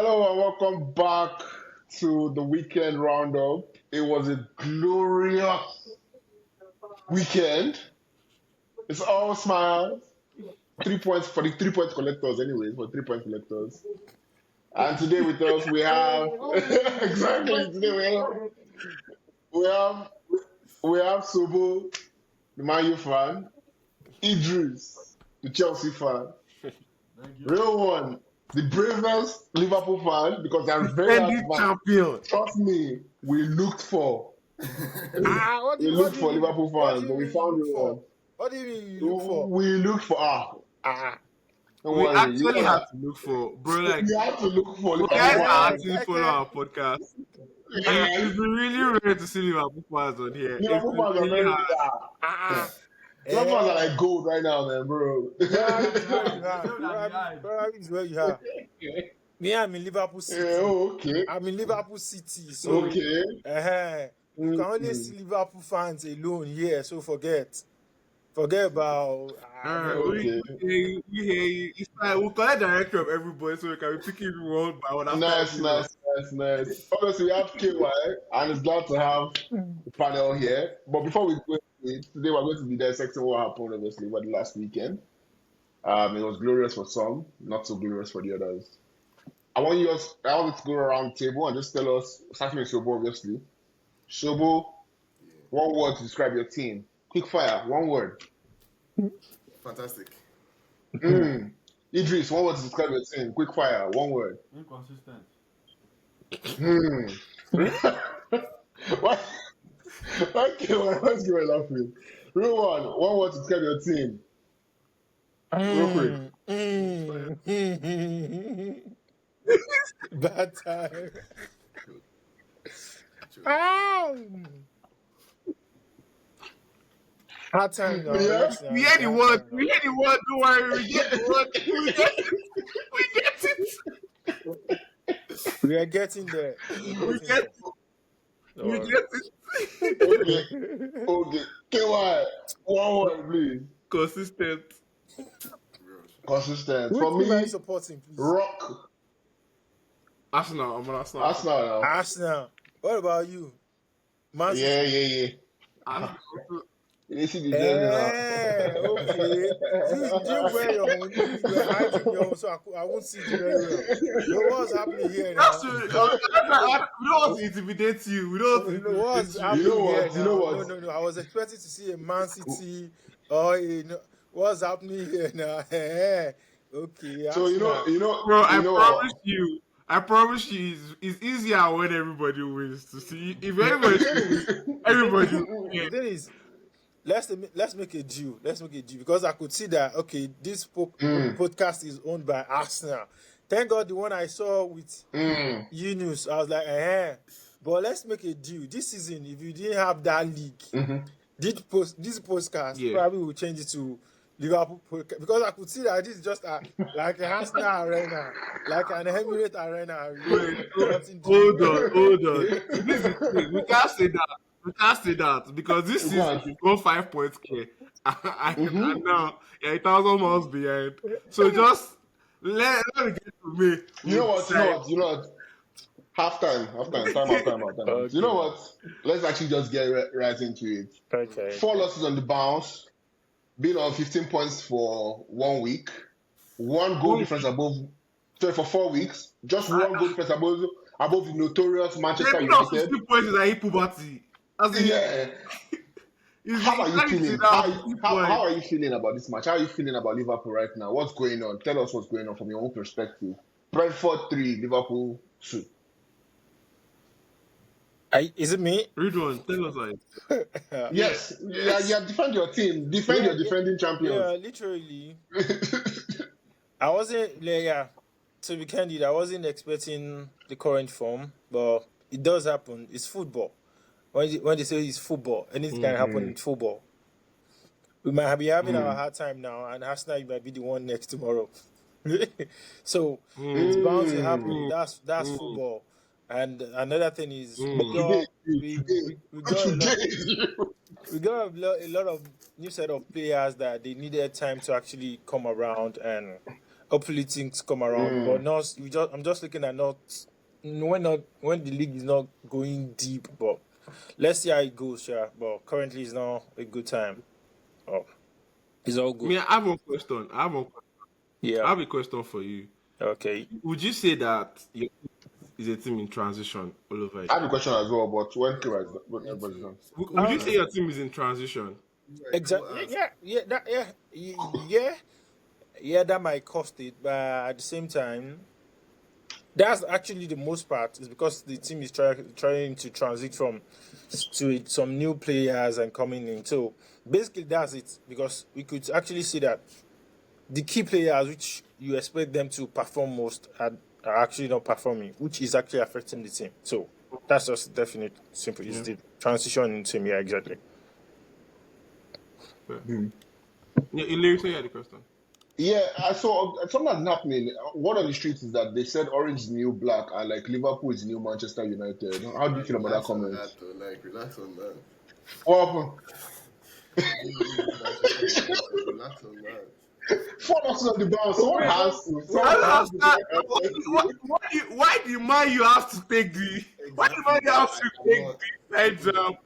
Hello and welcome back to the weekend roundup. It was a glorious weekend. It's all smiles. 3 points for the 3 point collectors, anyways, for 3 point collectors. And today with us we have exactly today we have we have Sobo, the Man U fan, Idris, the Chelsea fan, Thank you. real one, the bravest Liverpool fan because they're very hard to Defending find. champion. Trust me, we looked for. What do We you what looked do for you mean? Liverpool What do fans, you but we mean you found look one. for? What do you mean you look for? We looked for Ah, don't We worry. You actually know had to look for, bro. we have to look for You Liverpool guys are fans. actually following our podcast. It's been really rare to see Liverpool fans on here. It's Liverpool been fans are really very hard. ah, Liverpool fans are eh. like gold right now, man, bro. Probably is where you They are. know that the eye. Probably is where you are. Me, I'm in Liverpool Yeah, City. okay. I'm in Liverpool City, so Okay. you can only see Liverpool fans alone here. So forget about no. Okay. We hear you. It's like we'll collect director of everybody so we can be picking one by one after Nice, everyone. nice. Obviously, we have KY, and it's glad to have the panel here. But before we go into it, today we're going to be dissecting what happened, obviously, over the last weekend. It was glorious for some, not so glorious for the others. I want you to go around the table and just tell us, starting with Shobo, obviously. Shobo, one word to describe your team. Quick fire, one word. Fantastic. Idris, one word to describe your team. Quick fire, one word. Inconsistent. What? Okay, well, let's go and laughing. Real one word to describe your team. Real quick. Bad time. Hard time now. Yeah. Yes, We hear the word. We hear the word. Don't worry. We get the word. We get it. We get it. We are getting there. We get it. We get it. Okay. KY, one word, please. Consistent. Consistent. Which For team are me, you supporting, please? rock. Arsenal. I'm an Arsenal. Arsenal now. Arsenal. What about you? Man City. Yeah. Arsenal. You see the jersey now. Okay. You didn't wear your own. You were hiding your own, so I won't see it very well. But what's happening here now? That's true. We don't want to intimidate you. We don't want to What's intimidate happening You know here what? now? You know what? No. I was expecting to see a Man City or a. What's happening here now? Okay. So you know, Bro, I promise promise you, it's easier when everybody wins to see. If everybody wins, everybody The wins. thing is, let's make a deal. Let's make a deal because I could see that. Okay, this podcast is owned by Arsenal. Thank God the one I saw with Yunus, I was like, But let's make a deal. This season, if you didn't have that league, this podcast probably will change it to Liverpool podcast because I could see that this is just like an Arsenal arena, like an Emirates arena. Wait, hold on. This is the thing. We can't say that. We can't say that because this season we got 5 points clear. And now 1,000 miles behind. So just let me get to me. You know what? Halftime. Time out. Okay. You know what? Let's actually just get right into it. Okay. 4 losses on the bounce. Been on 15 points for 1 week. 1 goal difference for 4 weeks. Just 1 goal difference above the notorious Manchester Maybe not United. 50 points is like puberty. Yeah. How are you feeling? How are you feeling about this match? How are you feeling about Liverpool right now? What's going on? Tell us what's going on from your own perspective. Brentford 3, Liverpool 2. Is it me? Read one. Tell us like. Yes. Yeah. Defend your team. Defend your defending champions. Yeah, literally. I wasn't. To be candid, I wasn't expecting the current form, but it does happen. It's football. When they say it's football, anything can happen in football. We might be having our hard time now, and Arsenal might be the one next tomorrow. So it's bound to happen. That's football. And another thing is we got a lot of new set of players that they needed time to actually come around and hopefully things come around. But not I'm just looking at not when the league is not going deep. But let's see how it goes. Yeah, but currently it's not a good time. Oh, it's all good. I have one question. I Yeah. have a question for you. Okay. Would you say that your team is a team in transition all over I have a again? question as well, but when Kira is Me everybody's too. done. Would you say your team is in transition? Yeah, Exactly. go ask. Yeah. That might cost it, but at the same time, that's actually the most part. Is because the team is trying to transit from to some new players and coming in. So basically, that's it. Because we could actually see that the key players, which you expect them to perform most, are actually not performing, which is actually affecting the team. So that's just definite. Simple. It's the transition in team. Yeah, exactly. Yeah, Illyri, say you had the question. Yeah, I saw something that's happening. Word on the streets is that they said Orange is new black and like Liverpool is new Manchester United. How do you feel about that Relax on comment? that, though. Like, relax on that. What happened? Relax on that. 4 us on the bounce. Someone has to. Why the man you have to take the? Why the man you have to take the heads up?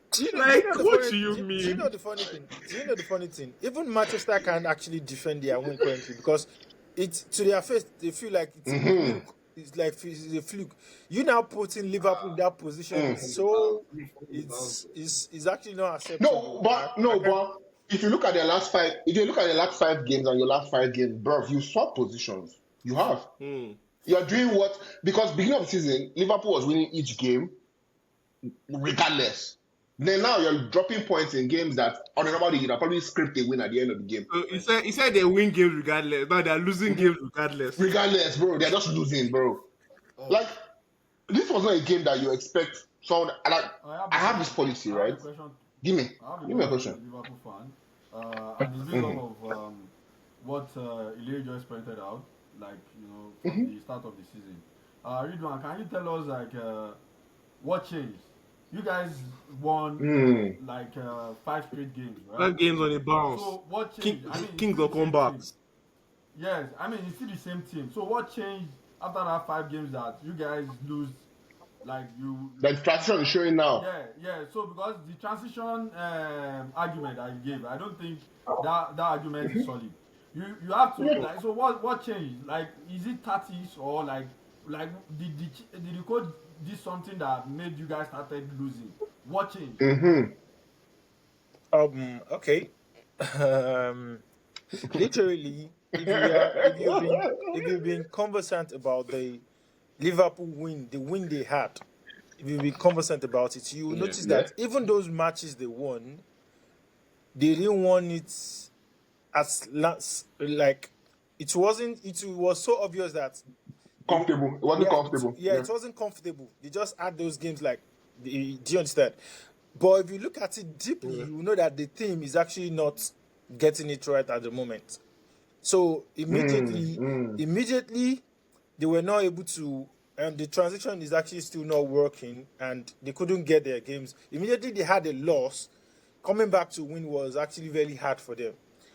What do you mean? Do you know the funny thing? Even Manchester can actually defend their win currently because it's to their face they feel like it's a fluke. It's like it's a fluke. You now putting Liverpool in that position, so it's actually not acceptable. But if you look at their last 5, games and your last 5 games, bro, you swap positions. You have. You're doing what? Because beginning of the season, Liverpool was winning each game regardless. Then now you're dropping points in games that on a normal day you'd probably script a win at the end of the game. He said they win games regardless. Now they're losing games regardless. Regardless, bro. They're just losing, bro. Like, this was not a game that you expect someone like I have this policy, right? Give me a question. Liverpool fan. And it's based off of what Illyri just pointed out, like, from the start of the season. Ridwan, can you tell us, like, what changed? You guys won, 5 straight games, right? 5 games on a bounce. So, what changed? Kings of comebacks. Yes, it's still the same team. So, what changed after that 5 games that you guys lose? Like the transition is showing now. Yeah. So because the transition argument that you gave, I don't think that argument is solid. You have to like. So what changed? Like, is it tactics or like did the coach did something that made you guys started losing? What changed? Okay. Literally, if you've been conversant about the Liverpool win, the win they had, if you've been conversant about it, you will notice that even those matches they won, they didn't won it as like it was so obvious that comfortable. It wasn't comfortable. It wasn't comfortable. They just had those games like do you understand? But if you look at it deeply, you know that the team is actually not getting it right at the moment. So immediately they were not able to, and the transition is actually still not working, and they couldn't get their games. Immediately they had a loss. Coming back to win was actually very hard for them.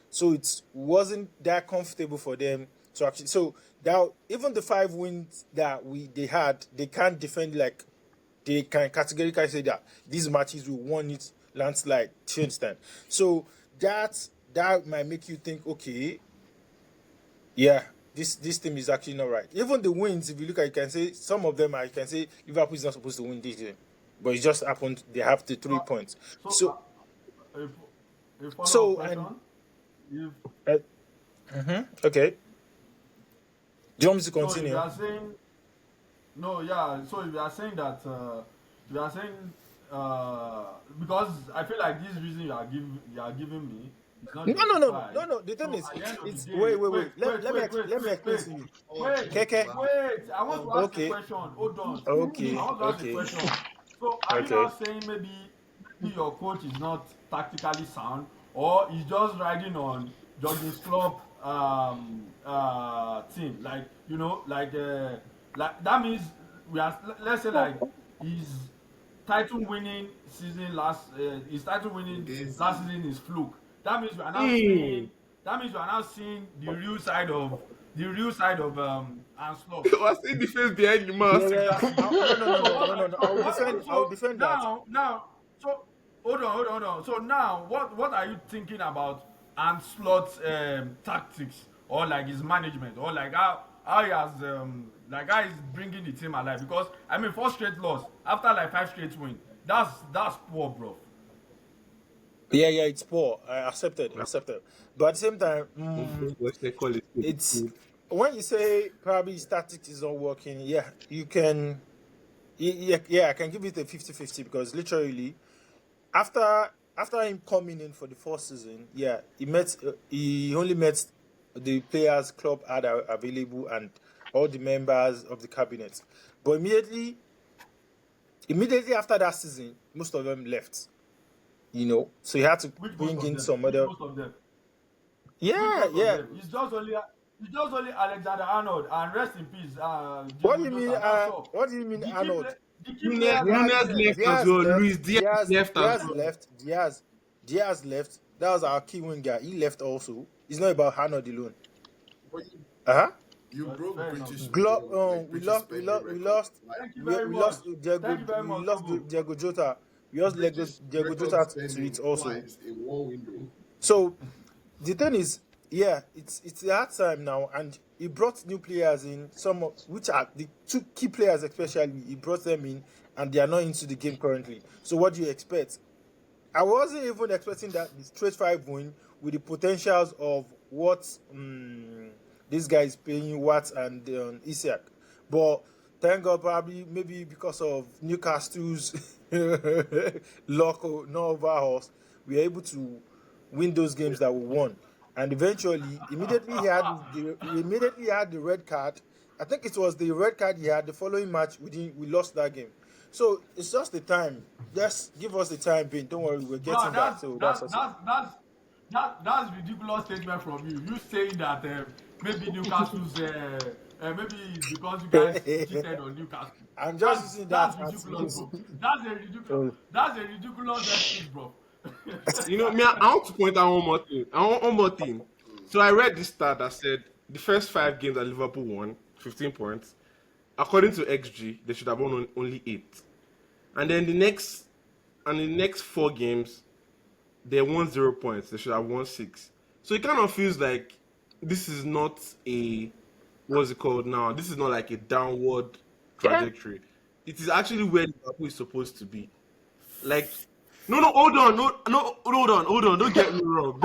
So it wasn't that comfortable for them to actually. So that even the 5 wins that they had, they can't defend like they can categorically say that these matches we won it landslide. Do you understand? So that might make you think, okay, yeah. This team is actually not right. Even the wins, if you look at it, you can say some of them you can say Liverpool is not supposed to win this game. But it just happened they have the 3 points. Okay. Do you want me to continue? So if you are saying so if you are saying that because I feel like this reason you are giving me. No. The thing is, it's wait. Let me explain to you. Wait. I want to ask a question. Hold on. Okay. I want to ask a question. So are you now saying maybe your coach is not tactically sound, or he's just riding on Jurgen Klopp team? Like that means let's say like his title winning last season is fluke. That means we are now seeing the real side of the real side of Anslot. I see the face behind the mask. Yeah. Exactly. No. I will defend that. So hold on. So now, what are you thinking about Anslot's tactics or like his management or like how he has how he's bringing the team alive? Because I mean, 4 straight loss after like 5 straight win. That's poor, bro. Yeah, it's poor. I accepted. But at the same time, What they call it? it's when you say probably his tactics is not working. Yeah, you can. Yeah, I can give it a 50-50 because literally, after him coming in for the first season, yeah, he only met the players club had available and all the members of the cabinet. But immediately after that season, most of them left. So he had to Which most bring of in them? some Which other. most of them? Yeah. It's just only Alexander Arnold and rest in peace. What Diego do you mean? Jota, that's all. What do you mean, Arnold? The key Nunes players are left there. as well. Luis Diaz left as well. Diaz left. That was our key winger. He left also. It's not about Arnold alone. But you, Uh-huh. you broke Fair British. We lost. We lost. Thank you We very much. lost Thank you very much, Togo. Diego Jota. We lost Diego Jota to it also. In one window. So the thing is, yeah, it's the hard time now, and he brought new players in. Which are the 2 key players, especially. He brought them in, and they are not into the game currently. So what do you expect? I wasn't even expecting that the straight 5 win with the potentials of what this guy is playing, Watt and Isak. But thank God, probably maybe because of Newcastle's luck not over us, we were able to win those games that we won. And eventually, immediately he had the red card. I think it was the red card he had the following match. We lost that game. So it's just the time. Just give us the time being. Don't worry, we're getting back. So that's ridiculous statement from you. You saying that maybe Newcastle's maybe it's because you guys cheated on Newcastle. I'm just using that. That's ridiculous, bro. That's a ridiculous excuse, bro. Me, I want to point out one more thing. So I read this stat that said the first 5 games that Liverpool won, 15 points. According to XG, they should have won only 8. And then the next 4 games, they won 0 points. They should have won 6. So it kind of feels like this is not what's it called now? This is not like a downward trajectory. It is actually where Liverpool is supposed to be. Like, no, hold on. Don't get me wrong.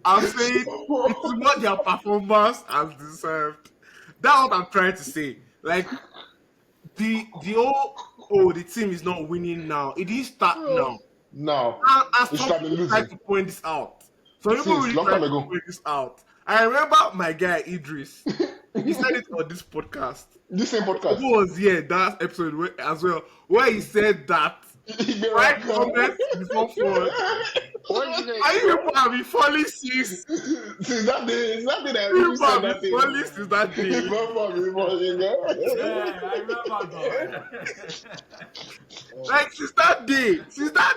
I'm saying it's what their performance has deserved. That's what I'm trying to say. Like, the team is not winning now. It is start now. No. And It's some starting people losing. try to point this out. Some people Since really long try time to ago. point this out. I remember my guy Idris. He said it on this podcast. This same podcast. Who was here that episode as well, where he said that right comments before fall. Are you people have been falling since that day that you you said have that been thing. falling since that day? Yeah, I remember, bro. Like since that day, since that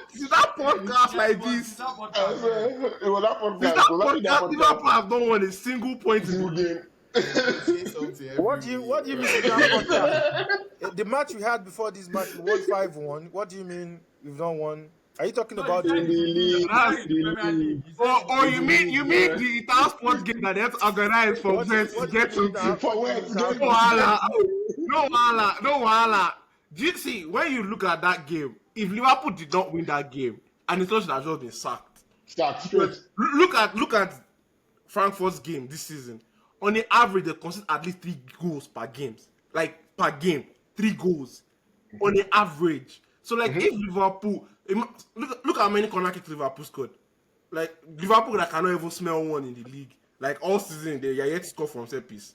podcast like this. It was that Since podcast. that It was only that podcast, Liverpool have not won a single point in Single the game. Say something every What do you week. mean with that podcast? The match we had before this match, we won 5-1. What do you mean we've not won? Are you talking about In the league. Oh, you mean the Italian sports game that they have to organize for What- Brent to what- get to? For where? No wahala. Do you see when you look at that game? If Liverpool did not win that game, and it should have just been sacked. Start straight. Look at Frankfurt's game this season. On the average, they concede at least 3 goals per game. Like per game, 3 goals on the average. So like if Liverpool, look how many corner kicks Liverpool scored. Like Liverpool that cannot even smell one in the league. Like all season they are yet to score from set piece,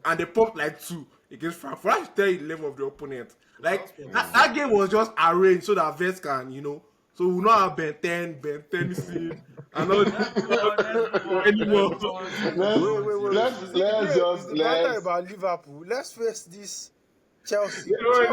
and they popped like 2 against Frankfurt. I should tell you the level of the opponent. Like that game was just arranged so that vets can, so we not have Ben 10, and all anymore. Let's The matter just about Liverpool. Let's face this. Chelsea. There's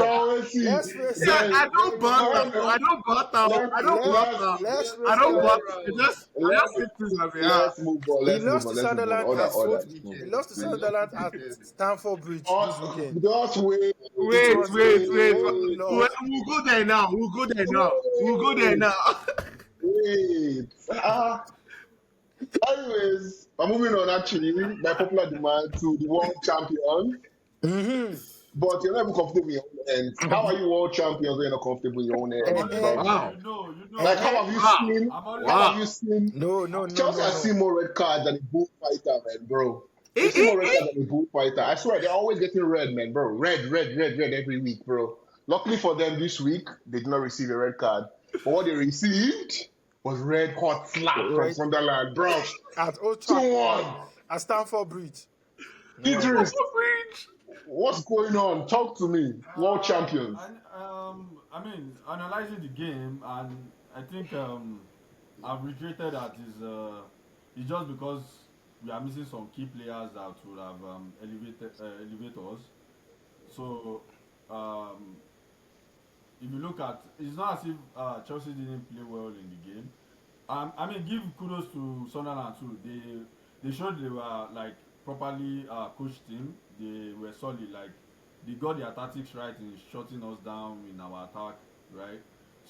always see. Let's face Yeah, it. I don't butter. No, I don't butter. I don't butter. Let's I face don't it. butter. I let's just say things as they are. let's move on. He Let's move lost on. to Let's move on. Sunderland Order, at order. Old. He lost to Sunderland at Stamford Bridge this weekend. Just wait. Wait, was wait, a wait. whole lot. We'll go there now. We'll go there now. We'll go there now. Wait. Anyways, I'm moving on actually by popular demand to the world champions. Mm-hmm. But you're not even comfortable in your own ends. How are you world champions when you're not comfortable in your own ends, bro? Wow. You know. Like, how have you seen? I'm always, How have you seen? No. Chelsea has seen more red cards than a bullfighter, man, bro. They've seen more red cards than a bullfighter. I swear, they're always getting red, man, bro. Red every week, bro. Luckily for them, this week they did not receive a red card. But what they received was red hot slap from Sunderland, bro. At Old Trafford. 2-1. At Stamford Bridge. Idris, what's going on? Talk to me. World champions. I mean, analyzing the game, and I think I've regretted that it's just because we are missing some key players that would have elevate us. So if you look at, it's not as if Chelsea didn't play well in the game. I mean, give kudos to Sunderland too. They showed they were like properly coached team. They were solid. Like they got their tactics right in shutting us down in our attack, right?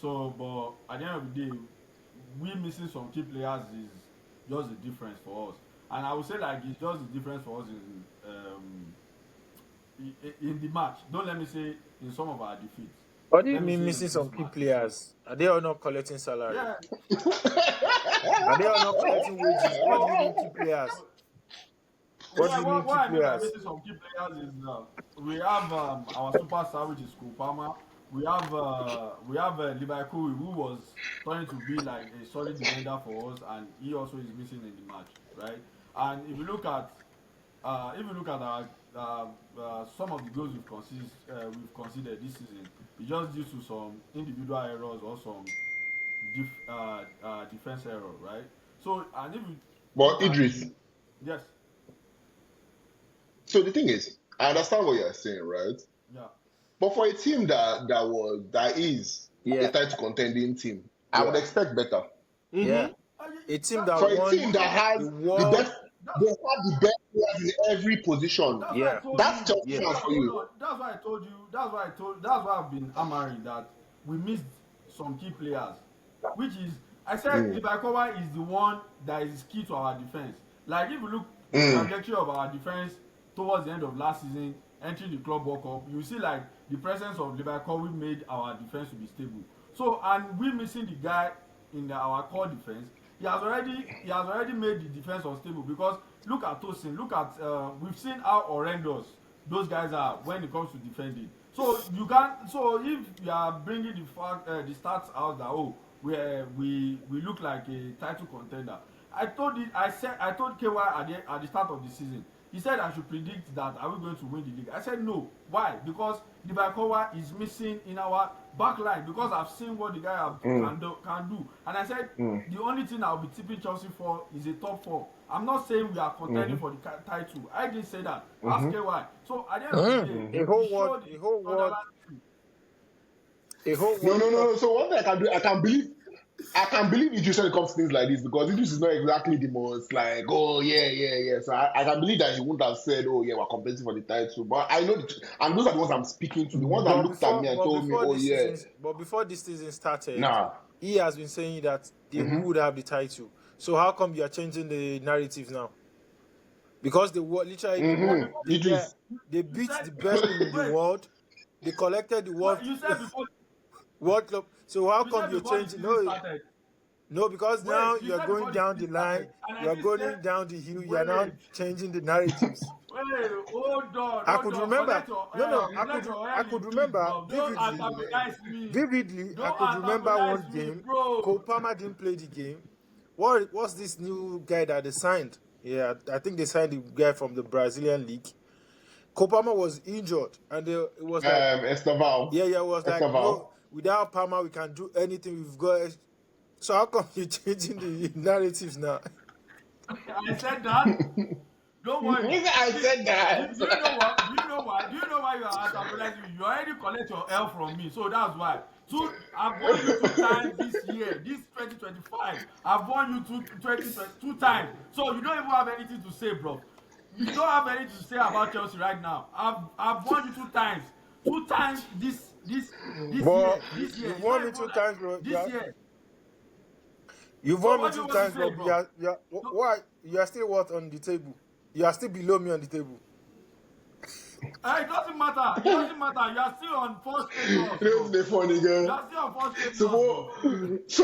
So, but at the end of the day, we missing some key players is just the difference for us. And I would say like it's just the difference for us in the match. Don't let me say in some of our defeats. What do you Let me mean say missing in some this key match. players? Are they all not collecting salary? Yeah. Are they all not collecting wages? What do you mean key players? What do you mean What I key mean by players? missing some key players is we have our superstar, which is Kupama. We have Liverpool, who was turning to be like a solid defender for us, and he also is missing in the match, right? And if you look at our some of the goals we've considered this season, it's just due to some individual errors or some defense error, right? So, and if you But look at Idris, yes, so the thing is, I understand what you're saying, right? yeah. But for a team that is Yeah. a title contending team, I would expect better. Yeah. A team that For a won team that has the the world. best, they have the best players in every position. That's Yeah. why I told That's you. Chelsea Yeah. fans for you. Hold on. That's why I told you. That's why I've been hammering that we missed some key players. Which is, I said, Liverpool is the one that is key to our defense. Like if you look at the trajectory of our defense towards the end of last season, entering the Club World Cup, you see like the presence of Liverpool made our defense to be stable. So, and we missing the guy in our core defense. He has already made the defense unstable, because look at Tosin, look at we've seen how horrendous those guys are when it comes to defending. So you can't. So if you are bringing the stats out that we look like a title contender, I told KY at the start of the season. He said I should predict that are we going to win the league. I said no. Why? Because Liverpool is missing in our back line, because I've seen what the guy can do. And I said the only thing I'll be tipping Chelsea for is a top 4. I'm not saying we are contending for the title. I didn't say that. Ask KY. So at the end of the day, A whole we world. showed A whole world. Sunderland A whole world. No. So one thing I can do, I can believe Idris when it comes to things like this, because Idris is not exactly the most like, oh yeah. So I can believe that he wouldn't have said, oh yeah, we're competing for the title. But I know, and those are the ones I'm speaking to, the ones that looked at me and told me, oh yeah. But before this season started, Nah. he has been saying that they would have the title. So how come you are changing the narrative now? Because they were literally Idris. they beat the best team in the world. They collected the world You said before. World Cup. So how You come said you're before changing? the season started. No, because Wait, now you you're said going before down the the season line, started, and I you're just going said- down the hill, you're now Wait. changing the narratives. Wait, hold on. I could remember. Collect your No, air, collect your I air, could you remember please, bro. Don't antagonize me. Vividly, I Don't could remember one antagonize me, game. bro. Cole Palmer didn't play the game. What's this new guy that they signed? Yeah, I think they signed the guy from the Brazilian league. Cole Palmer was injured, and it was like, Esteval. it was like, Esteval. no, without Palmer we can do anything. We've got. So how come you're changing the narratives now? I said that. Don't worry. I said that. Do you know what? Do you know why you are didn't collect your L from me, so that's why. I've won you 2 times this year, this 2025. I've won you 2 times. So you don't even have anything to say, bro. You don't have anything to say about Chelsea right now. I've won you 2 times. 2 times But This year. you've It's won not me even 2 times, bro. this year. You've So won me what do two you want to times, say, bro. bro? Why? You are still what on the table? You are still below me on the table. It doesn't matter. It doesn't matter. You are still on 4 straight loss, You know bro. what's the funny, You girl? are still on 4 straight So loss, bro.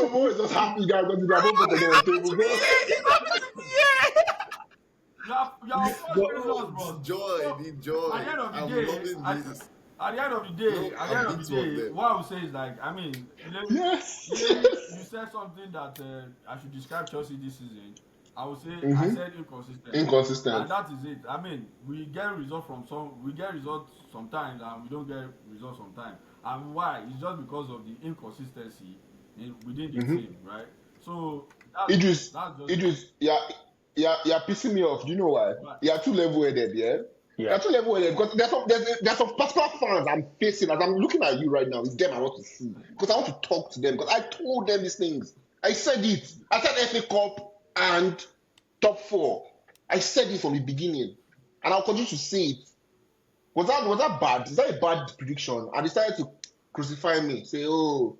Mo is just happy, guys, because they are both better than the table, bro. You are on 4 straight loss, Bro, bro. the joy, So the joy. at the end of the I'm day, loving this. at the end of the No, day, I've been two of them. what I would say is like, I mean, Yes. you said something that I should describe Chelsea this season. I would say I said inconsistent. Inconsistent. And that is it. I mean, we get results sometimes, and we don't get results sometimes. And why? It's just because of the inconsistency within the team, right? So Idris, that's just Idris, you're pissing me off. Do you know why? Right. You're too level-headed, yeah? You're too level-headed because there's some particular fans I'm facing as I'm looking at you right now. It's them I want to see because I want to talk to them because I told them these things. I said it. I said FA Cup and top 4. I said it from the beginning, and I'll continue to say it. Was that bad? Is that a bad prediction? And they started to crucify me, say, "Oh,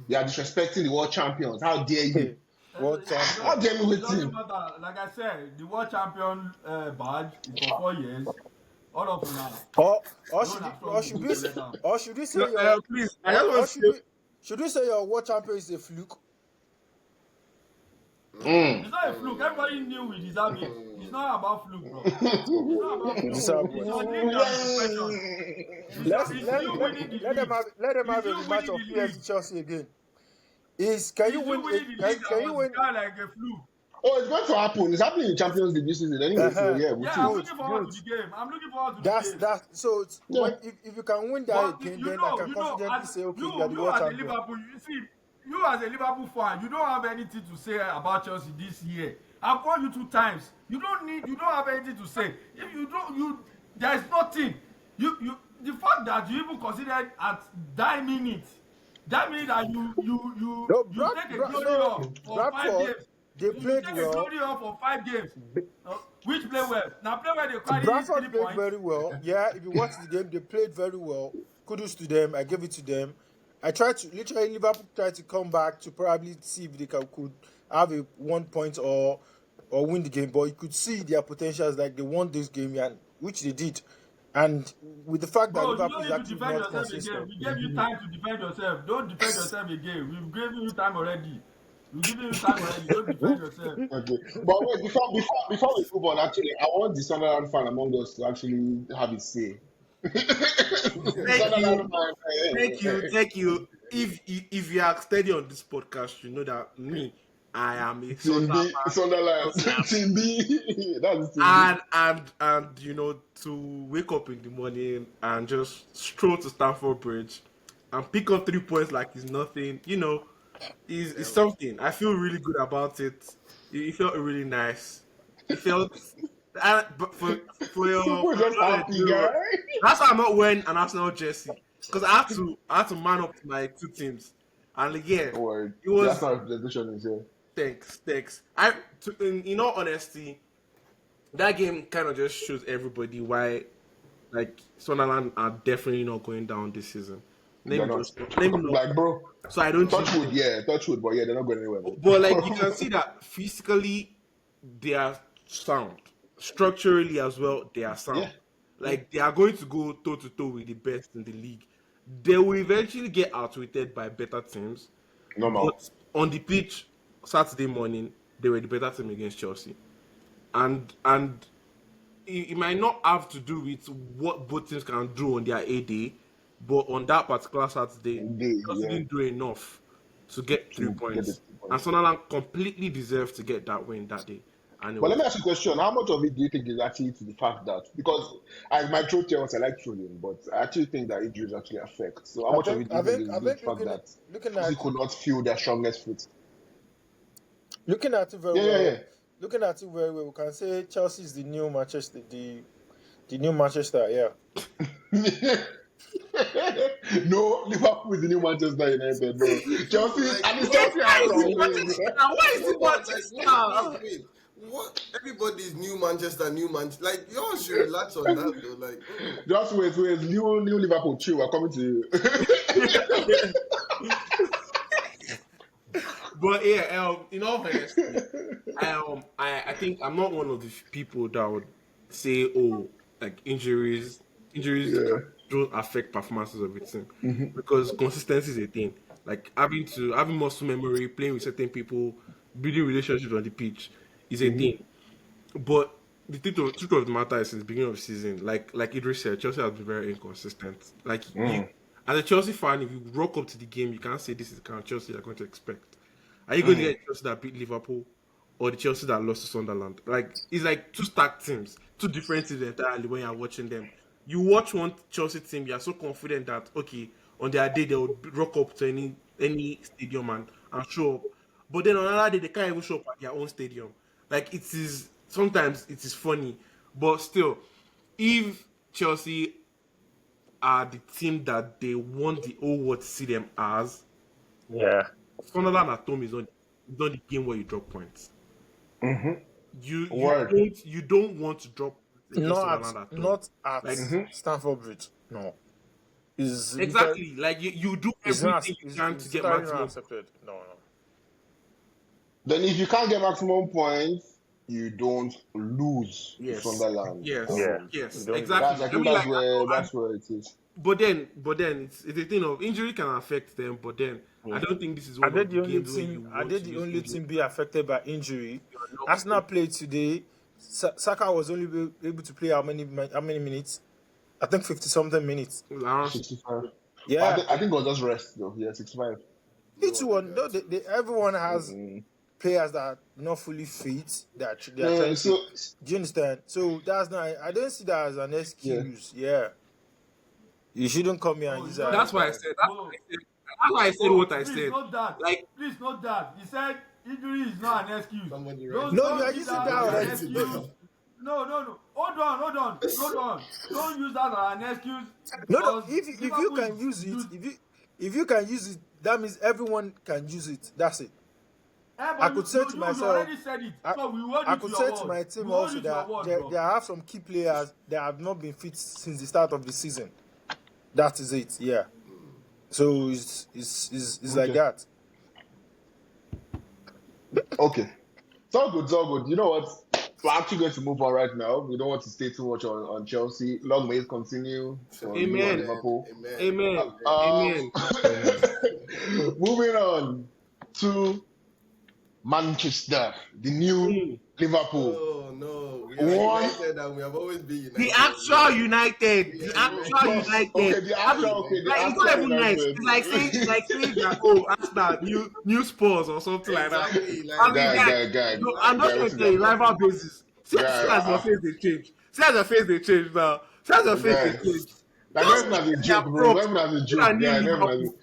you are disrespecting the world champions. How dare you?" World champion. How dare you with It doesn't him? matter. Like I said, the world champion badge is for 4 years. All of them now. Should we say Please, I just want to say, should we say your world champion is a fluke? It's not a fluke. Everybody knew we deserve it. It's not about fluke, bro. It's not about fluke. Deserve It's what? on league and profession. Let them have a He's still rematch of winning the league. PSG Chelsea again. Can He's you still win? winning the league. Can you win? Guy like a fluke. Oh, it's going to happen. It's happening in Champions League this season anyway. So yeah, we'll Yeah, see. I'm looking forward to the game. I'm looking forward to the game. So Yeah. if you can win that But again, you then know, I can confidently say, okay, you are the you world as a champion. Liverpool, you see, you as a Liverpool fan, you don't have anything to say about Chelsea this year. I've won you 2 times. You don't have anything to say. If you don't, there is nothing. The fact that you even considered at that minute that you take a glory off for 5 games. They played take well. a glory off for 5 games. Which play well? Now play well, they carry 3 Bradford played points. very well. Yeah, if you watch the game, they played very well. Kudos to them. I gave it to them. Liverpool tried to come back to probably see if they could have a 1 point or win the game, but you could see their potentials, like they won this game, and which they did. And with the fact that Bro, Liverpool you is don't need to actually defend not yourself consistent. again. We gave you time to defend yourself. Don't defend yourself again. We've given you time already. We've given you time already. Don't defend yourself. Okay. But wait, before we move on, actually, I want the Sunderland fan among us to actually have his say. Thank you. If you are steady on this podcast, you know that me, I am a Sunderland. Team B. That's Team and you know, to wake up in the morning and just stroll to Stamford Bridge and pick up 3 points like it's nothing, you know, is something. I feel really good about it. It felt really nice. It felt but for your Super just happy, guy. that's why I'm not wearing an Arsenal jersey, because I had to man up to my 2 teams, and yeah, Don't worry. it was. That's not representation is here. Thanks. In all honesty, that game kind of just shows everybody why, like, Sunderland are definitely not going down this season. Let me know. Like, bro. So I don't Touch wood, but yeah, they're not going anywhere. Man. But like, you can see that physically they are sound, structurally as well they are sound. Yeah. Like, they are going to go toe to toe with the best in the league. They will eventually get outwitted by better teams. Normal. But on the pitch, Saturday morning, they were the better team against Chelsea. And it might not have to do with what both teams can do on their A day, but on that particular Saturday, Chelsea didn't do enough to get 3 points. And Sunderland completely deserved to get that win that day. But let me ask you a question. How much of it do you think is actually to the fact that, because I might troll Chelsea, I like trolling, but I actually think that injuries actually affect. So how much of it do you think is the fact that he could not feel their strongest foot? Looking at it very well, we can say Chelsea is the new Manchester, the new Manchester, yeah. No, Liverpool is the new Manchester United, bro. Chelsea, Like, and it's what? Chelsea Why has is some it wins. Manchester? Why is it What? Manchester? Wait. What? Everybody's new Manchester, new Manchester. Like, y'all should relax on that, though. Like, Just wait, new Liverpool, chill. We're coming to you. But yeah, in all honesty, I think I'm not one of the people that would say, oh, like injuries Yeah. don't affect performances of a team because consistency is a thing. Like having muscle memory, playing with certain people, building relationships on the pitch is a thing. But the truth of the matter is, since the beginning of the season, like Idris said, Chelsea has been very inconsistent. Like as a Chelsea fan, if you rock up to the game, you can't say this is the kind of Chelsea you're going to expect. Are you going to get Chelsea that beat Liverpool or the Chelsea that lost to Sunderland? Like it's like two stacked teams, two different teams entirely when you're watching them. You watch one Chelsea team, you're so confident that okay, on their day they will rock up to any stadium and show up. But then on another day they can't even show up at their own stadium. Like it is sometimes it is funny, but still, if Chelsea are the team that they want the whole world to see them as, Yeah. Sunderland at home is not the game where you drop points. Word. You don't want to drop points against Sunderland at home. Not at Like, Stamford Bridge. No. Is exactly. Like you do everything you can to get maximum. accepted. No. Then if you can't get maximum points, you don't lose to Yes. Sunderland. Yes. Yeah. Yes. You don't- Exactly. I think that's where it is. But then it's a thing of injury can affect them. But then I don't think this is one Are they of the the only games where you team? Are want they to the use only injury. team be affected by injury? not- Arsenal played today. Saka was only able to play how many minutes? I think 50 something minutes. Around 65. Yeah, I think it was just rest though. Yeah, 65. each one. Though everyone has players that are not fully fit. They are trying So to. Do you understand? So that's not. I don't see that as an excuse. Yeah. You shouldn't come here and use that. That's why I said. That's why I said what I Please said. note that. Like Please note that. He said injury is not an excuse. Somebody Don't- write No, don't you are use using that that as an already. excuse. No. Hold on. Don't use that as an excuse. No. because If you Liverpool can is- use it, if you can use it, that means everyone can use it. That's it. but I could say to you myself, already said it. I- So we hold I you could to say your to word. my team We hold also you to your that word, there bro. have some key players that have not been fit since the start of the season. That is it. Yeah. So it's like Okay. that. okay. It's all good. You know what? We're actually going to move on right now. We don't want to stay too much on Chelsea. Long may it continue for you Amen. and Liverpool. Amen. Amen. Moving on to Manchester, the new Liverpool. Oh no, we are What? united and we have always been united. The actual United. The Yeah, actual United. Okay, the actual Like, it's not actual even nice. United. It's like saying that Arsenal new spurs or something Exactly, like like- that. I mean, Guy. No, I'm not Guy, going what's to tell you that? rival basis. See as your face they change. See as your face they change now. See as your face Guy. they change. Like, not even as a joke, bro. Not even as a joke, Not guy. new Not even as a... Liverpool.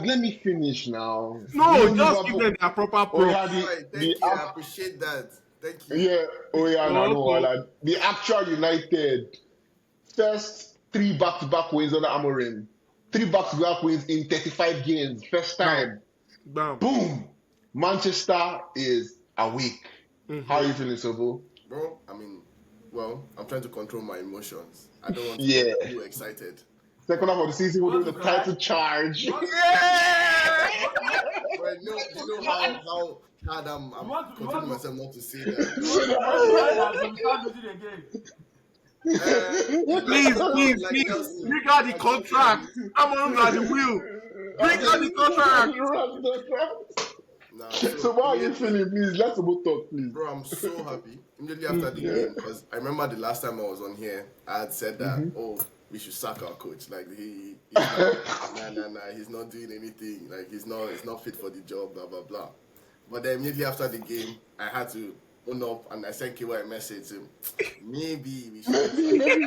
let me finish now. No, New just Liverpool- give them their proper Oh, yeah, props. Right, thank you. I appreciate that. Thank you. Yeah, Okay. no. The actual United first 3 back-to-back wins under Amorim. 3 back-to-back wins in 35 games. First time. Bam. Boom. Manchester is awake. How are you feeling, Sobo? Bro, I mean, well, I'm trying to control my emotions. I don't want to Yeah. get too excited. Second half of the season, we're doing the Want to cry? title charge. But you know how hard I'm You want to- controlling myself not to say that. We start losing again. Please, Like Chelsea. bring out the contract. I'm on the wheel. Bring out the contract. Nah, So why are you feeling? Please, let's both talk, please. Bro, I'm so happy immediately after the game because I remember the last time I was on here, I had said that, oh, we should sack our coach. Like he's not, he's not doing anything. Like he's not fit for the job. Blah blah blah. But then immediately after the game, I had to own up and I sent KY a message to him. Maybe we should. maybe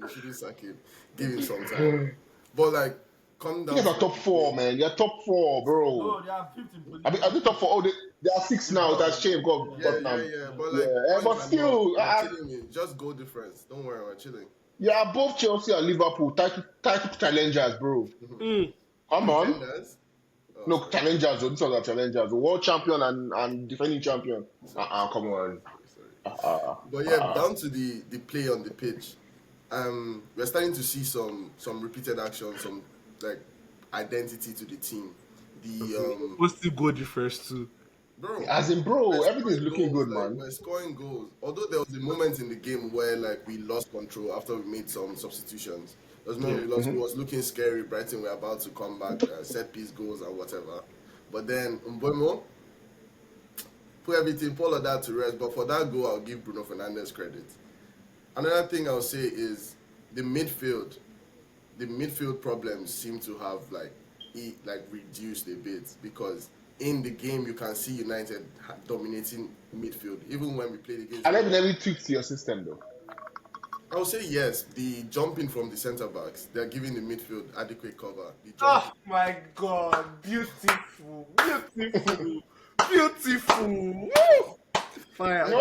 we shouldn't sack him. Give him some time. But like, come down. You guys are top 4, man. You're top 4, bro. No, they are 15 position. Are they top 4? Oh, they are 6 now. That's shame. God, Yeah. damn. But like, Yeah, but points are still, not- we're chilling. Just goal difference. Don't worry, we're chilling. Yeah, both Chelsea and Liverpool title challengers, bro. Come on. Defenders. Oh, No, sorry. challengers. These are challengers. World champion and defending champion. Sorry, Come on. sorry. But yeah, down to the play on the pitch. We're starting to see some repeated action, some like identity to the team. The Positive goal difference too. bro, As in, bro, we're everything's scoring looking goals, good, like, man. we're scoring goals. Although there was a moment in the game where like we lost control after we made some substitutions. There was a moment we lost. It was looking scary. Brighton were about to come back, set piece goals and whatever. But then Mbeumo put everything, put all of that to rest. But for that goal, I'll give Bruno Fernandes credit. Another thing I'll say is the midfield. The midfield problems seem to have reduced a bit, because in the game you can see United dominating midfield even when we played against. I never really tweaked to your system though. I would say yes. The jumping from the centre backs, they're giving the midfield adequate cover. Oh my God! Beautiful. Woo! Fire. The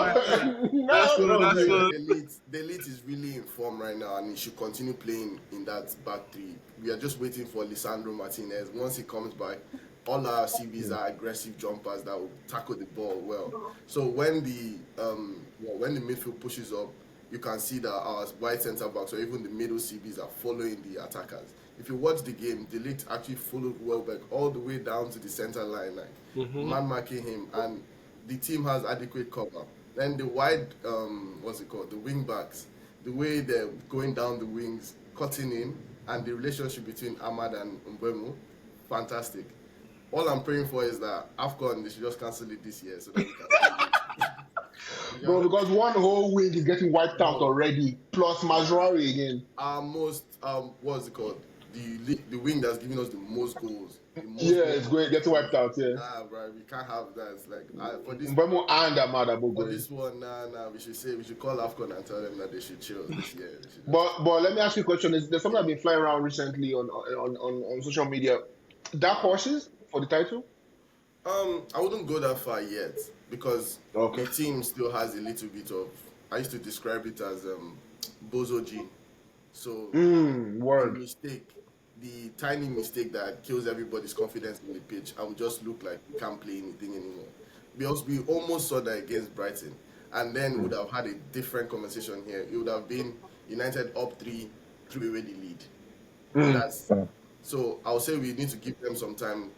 elite is really in form right now, and he should continue playing in that back three. We are just waiting for Lisandro Martinez. Once he comes back, all our CBs are aggressive jumpers that will tackle the ball well. So when the midfield pushes up, you can see that our wide centre backs or even the middle CBs are following the attackers. If you watch the game, the elite actually followed Welbeck all the way down to the centre line, man marking him, and the team has adequate cover. Then the wide, the wing backs, the way they're going down the wings, cutting in, and the relationship between Ahmad and Mbeumo, fantastic. All I'm praying for is that AFCON, they should just cancel it this year so that we can. Bro, because one whole wing is getting wiped out already, plus Mazraoui again. Our most, the wing that's giving us the most goals. It's getting wiped out, yeah. Nah, bro, we can't have that. It's like, for this Mbeumo and Ahmad are both for going. this one, we should call AFCON and tell them that they should chill this year. But let me ask you a question. There's something I've been flying around recently on social media. Dark horses for the title? I wouldn't go that far yet, because the team still has a little bit of, I used to describe it as Bozo G. So the tiny mistake that kills everybody's confidence in the pitch, I would just look like we can't play anything anymore. Because we almost saw that against Brighton, and then would have had a different conversation here. It would have been United up 3, threw away the lead. So I would say we need to give them some time.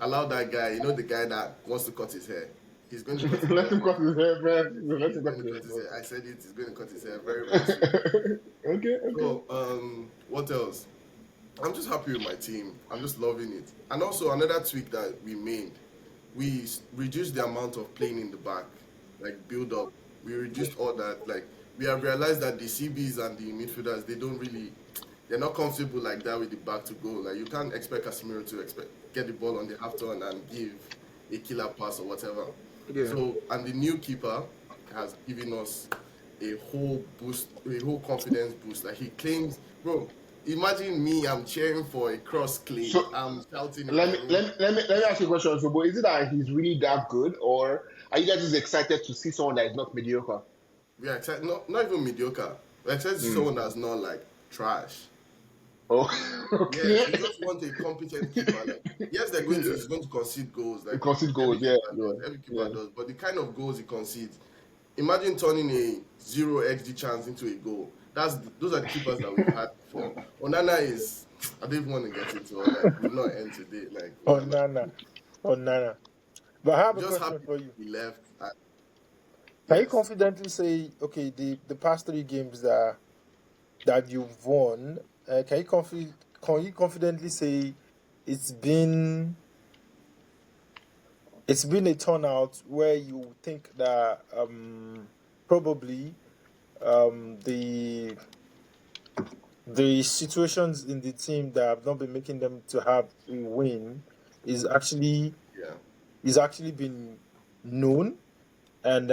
Allow that guy, the guy that wants to cut his hair. He's going to cut his Let him cut his hair, man. Let him cut his hair. I said it. He's going to cut his hair very, very soon. Okay. So, what else? I'm just happy with my team. I'm just loving it. And also another tweak that we made, we reduced the amount of playing in the back, like build up. We reduced all that. Like, we have realized that the CBs and the midfielders, they're not comfortable like that with the back to go. Like, you can't expect Casemiro to get the ball on the half turn and give a killer pass or whatever. Yeah. So, and the new keeper has given us a whole boost, a whole confidence boost. Like, he claims, bro, imagine me, I'm cheering for a cross claim. So, I'm shouting. Let me ask you a question. So, but is it that he's really that good, or are you guys just excited to see someone that is not mediocre? We are excited, not even mediocre. We're excited to see someone that's not like trash. Oh, okay. Yeah, you just want a competent keeper. Like, yes, he's going to concede goals. Like, concede goals, every keeper does. But the kind of goals he concedes, imagine turning a 0 XG chance into a goal. Those are the keepers that we've had before. Onana is, I don't even want to get into all that. We'll not end today. Like Onana. But I have a question for you. He left. Can you confidently say, okay, the past 3 games that you've won, can you confidently say it's been a turnout where you think that probably the situations in the team that have not been making them to have a win is actually been known? And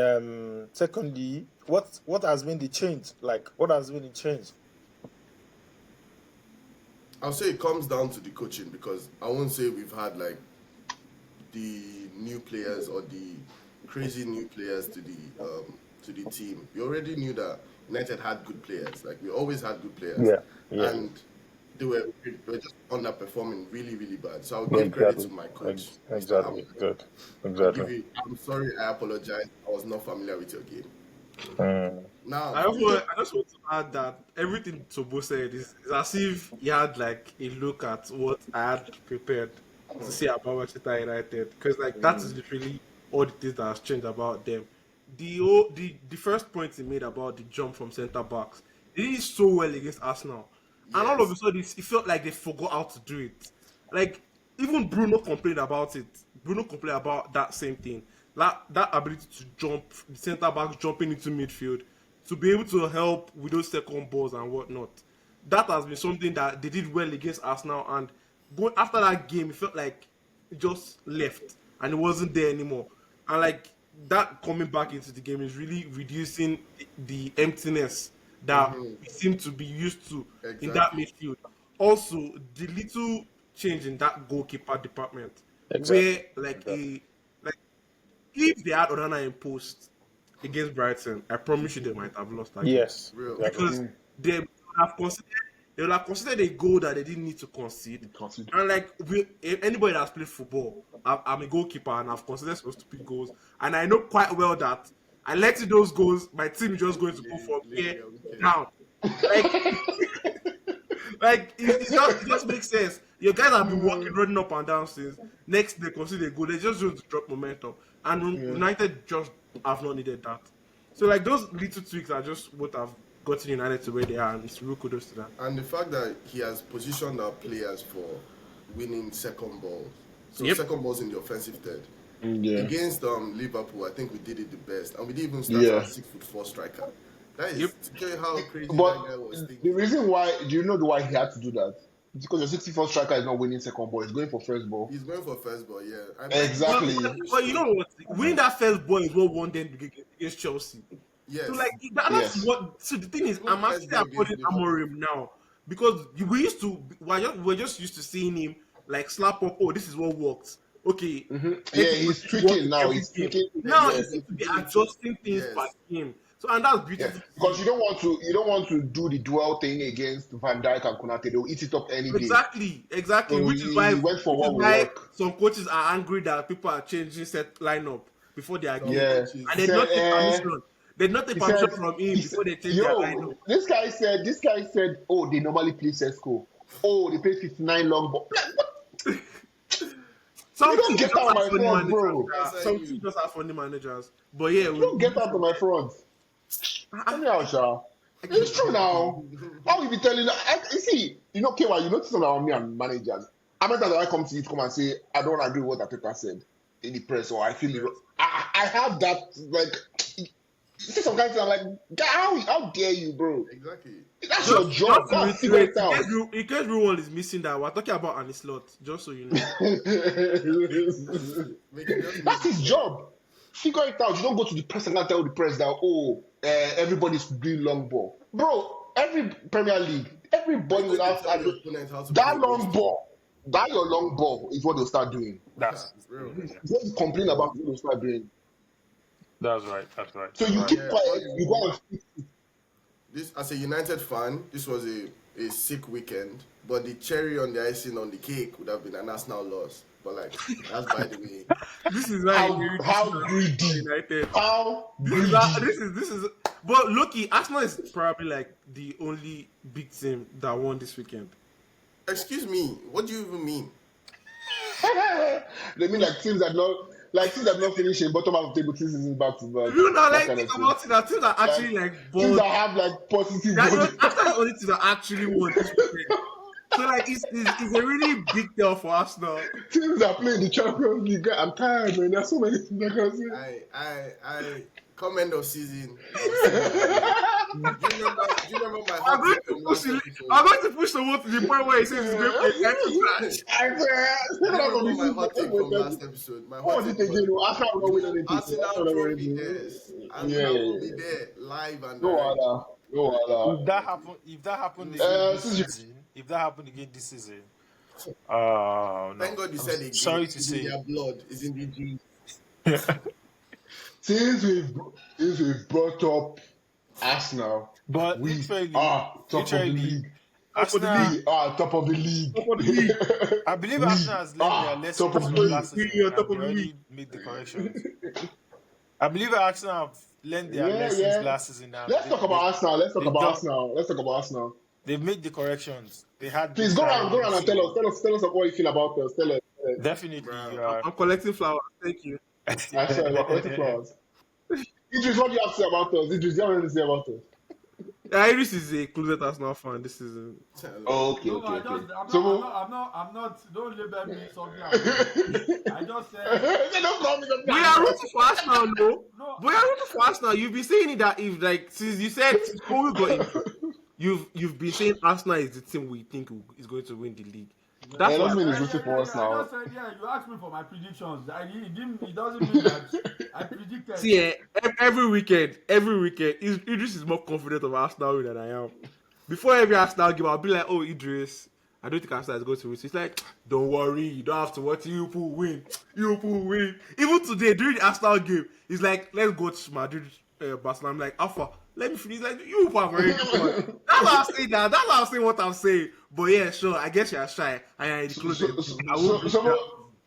secondly, what has been the change? Like, what has been the change? I'll say it comes down to the coaching, because I won't say we've had like the new players or the crazy new players to the team. We already knew that United had good players. Like we always had good players. Yeah. And they were just underperforming really, really bad. So I'll give credit to my coach. Exactly. Good. I'll Exactly. give you, I'm sorry, I apologize. I was not familiar with your game. Now, I just want to add that everything Tobo said is as if he had like a look at what I had prepared to say about Manchester United, because like that is literally all the things that has changed about them. The first point he made about the jump from centre backs, they did it so well against Arsenal, and all of a sudden it felt like they forgot how to do it. Like even Bruno complained about it. Bruno complained about that same thing. That ability to jump, the centre backs jumping into midfield, to be able to help with those second balls and whatnot. That has been something that they did well against Arsenal, and going after that game, it felt like it just left and it wasn't there anymore. And like that coming back into the game is really reducing the emptiness that we seem to be used to in that midfield. Also, the little change in that goalkeeper department, where like if they had Onana in post against Brighton, I promise you they might have lost that game. Yes. Because they would have considered a goal that they didn't need to concede. And like anybody that's played football, I'm a goalkeeper and I've considered some stupid goals, and I know quite well that I let in those goals, my team is just going to go from here down. Like it just makes sense. Your guys have been running up and down since. Next they consider a goal, they just to drop momentum, and United just have not needed that. So like those little tweaks are just what have gotten United to where they are, and it's real kudos to that. And the fact that he has positioned our players for winning second balls. So second balls in the offensive third. Against Liverpool, I think we did it the best, and we didn't even start our 6'4" striker. That is to tell you how crazy that guy was thinking. The reason why, do you know why he had to do that? It's because your 64 striker is not winning second ball; he's going for first ball. He's going for first ball, yeah. Exactly. But you know what? Winning that first ball is what won them against Chelsea. Yes. So like that's what. So the thing is, I'm actually applauding Amorim now, because we're just used to seeing him like slap up. Oh, this is what works. Okay. Yeah, he's tweaking now. He's tweaking. Now he seems to be adjusting things by game. So and that's beautiful. Because you don't want to do the duel thing against Van Dijk and Konate. They'll eat it up any day. Exactly. So which is why some coaches are angry that people are changing set lineup before they are game. Yeah. And they not take permission. They not take permission from him before they change their lineup. This guy said, oh, they normally play Sesko. Oh, they play 59 long ball. Some teams just have funny managers, bro. Some teams just have funny managers. But yeah, you don't get out of my front. Tell me how, Sha. It's true now. How will you be telling? You see, Kewa, you notice about me and managers. How many times do I come to you to come and say I don't agree with what Ateta said in the press, or I feel it? I have that like. You see some guys I'm like, how dare you, bro? Exactly. That's your job. That's in case everyone is missing that, we're talking about Annie Slot, just so you know. That's his job. Figure it out. You don't go to the press and tell the press that everybody's doing long ball, bro. Every Premier League, everybody will have that long ball. That your long ball is what they'll start doing. That's real. What you complain about, what they'll start doing. That's right. So you keep quiet. You go and fix it. This, as a United fan, this was a sick weekend. But the cherry on the icing on the cake would have been an Arsenal loss. But like, that's by the way. This is how greedy. United. How greedy. This is. But Loki, Arsenal is probably like the only big team that won this weekend. Excuse me, what do you even mean? They mean like teams that not finishing bottom half of the table 2 seasons back to back. You know, like think about it, that teams are actually like teams that have like positive. That's the only team that actually won this weekend. So like it's a really big deal for us now. Teams that play in the Champions League. I'm tired, man. There's so many teams I can say. I come end of season. Do you remember my I'm going to push the one to the point where he says it's going to be I remember my hot take from last episode. What was it again? Arsenal will win anything. Arsenal trophy, yes. Arsenal will be there live and no. If that happened again this season, no. Thank God you said it. Sorry to say, their blood is in the genes. Since we've brought up Arsenal, But we literally, are top of the literally, league. Arsenal. We are top of the league. Top of the league. I believe We Arsenal has learned their are lessons top of from the league. last season, We are and top they of the already league. made the corrections. I believe Arsenal have learned their Yeah, lessons yeah. last season. Now Let's talk about Arsenal. Let's talk they've about done- Arsenal. Let's talk about Arsenal. They've made the corrections. They had. Please go around and tell us what you feel about us. Tell us. Definitely, Bro. you are. I'm collecting flowers. Thank you. Actually, we're collecting flowers. Idris, what do you have to say about us? Idris, do you have anything to say about us? Iris is a closet Arsenal fan this season. Oh, okay, No, okay, I okay. just, I'm So, not, don't label me something. I just said, don't call me the We are rooting for Arsenal, no? no, We are rooting for Arsenal. You've been saying it that if like since you said before we got into, you've been saying Arsenal is the team we think is going to win the league. That's It why doesn't mean he's rooting for us I now. just said, yeah, you asked me for my predictions. It doesn't mean that I predicted. see every weekend, Idris is more confident of Arsenal than I am. Before every Arsenal game, I'll be like, oh Idris, I don't think Arsenal is going to win. So it's like, don't worry, you don't have to watch Liverpool win. Liverpool win. Even today during the Arsenal game, he's like, let's go to Madrid, Barcelona. I'm like, Alpha, let me finish. He's like, you have already won. That's how I'm saying that. That's how I'm saying what I'm saying. But yeah, sure, I guess you're shy. I am in the closet. I won't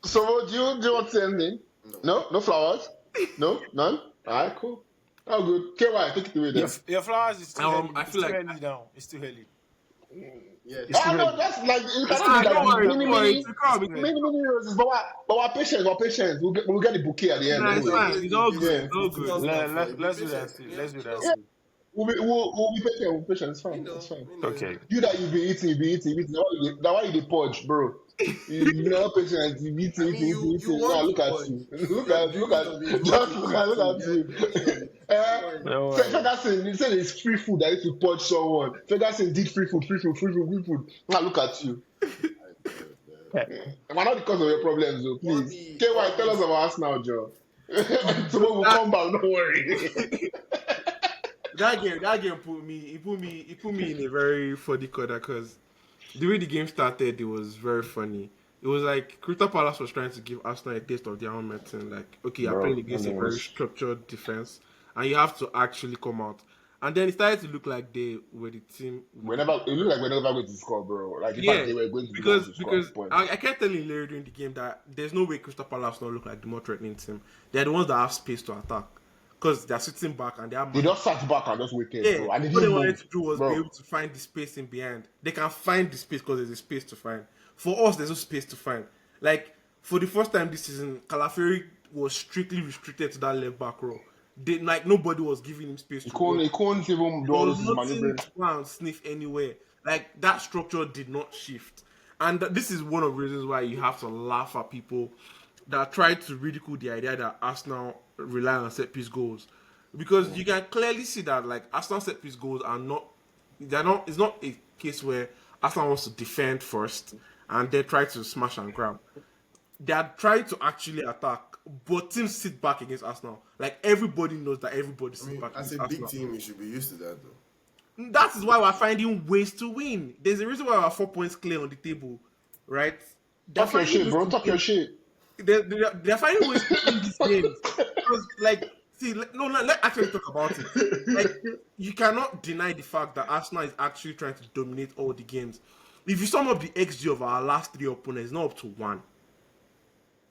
So, do you want to say anything? No flowers? No, none. Alright, cool. Oh, good. KY, take it away then. Your flowers is too early. I feel it's too like- early now. It's too early. Yeah, No, that's like you Don't cannot do worry, that. don't worry. It's come. Many roses, but we're patient. We'll get the bouquet at the end. Nah, it's anyway. fine. It's all good. Yeah. It's all good. Let's do that. Let's do that. Yeah. We'll be patient. We'll be patient. It's fine. It's fine. Okay. You that you be eating. That's why you dey purge, bro. You're not patient. You be eating. you Now want look to at purge. you. Look at. Just look at you. No worry. Ferguson, you said it's free food. I need to purge someone. Ferguson did free food. Now look at you. Why not because of your problems, though? Please. KY, tell us about Arsenal, Joe. Tomorrow we'll come back. Don't worry. That game put me in a very funny corner because the way the game started, it was very funny. It was like Crystal Palace was trying to give Arsenal a taste of their own medicine. Like, okay, you're playing against a very structured defense, and you have to actually come out. And then it started to look like they were the team. It looked like we're never going to score, bro. Like, in Yeah, fact, they were going to because score. I kept telling Larry during the game that there's no way Crystal Palace don't look like the more threatening team. They're the ones that have space to attack because they're sitting back and They just sat back and just waited, yeah, bro. And what didn't they move, wanted to do was bro. be able to find the space in behind. They can find the space because there's a space to find. For us, there's no space to find. Like, for the first time this season, Calafiori was strictly restricted to that left back row. Nobody was giving him space to go. He couldn't even do all There this was maneuvering. nothing to go and sniff anywhere. Like, that structure did not shift. And this is one of the reasons why you have to laugh at people that try to ridicule the idea that Arsenal rely on set-piece goals. Because you can clearly see that, like, Arsenal set-piece goals it's not a case where Arsenal wants to defend first and they try to smash and grab. They are trying to actually attack, but teams sit back against Arsenal. Like, everybody knows that everybody sits back As against a big Arsenal. team, you should be used to that, though. That is why we're finding ways to win. There's a reason why we're 4 points clear on the table, right? Talk your shit, bro. Talk your shit. They're finding ways to win these games. Because, like, let's actually talk about it. Like, you cannot deny the fact that Arsenal is actually trying to dominate all the games. If you sum up the XG of our last 3 opponents, it's not up to 1.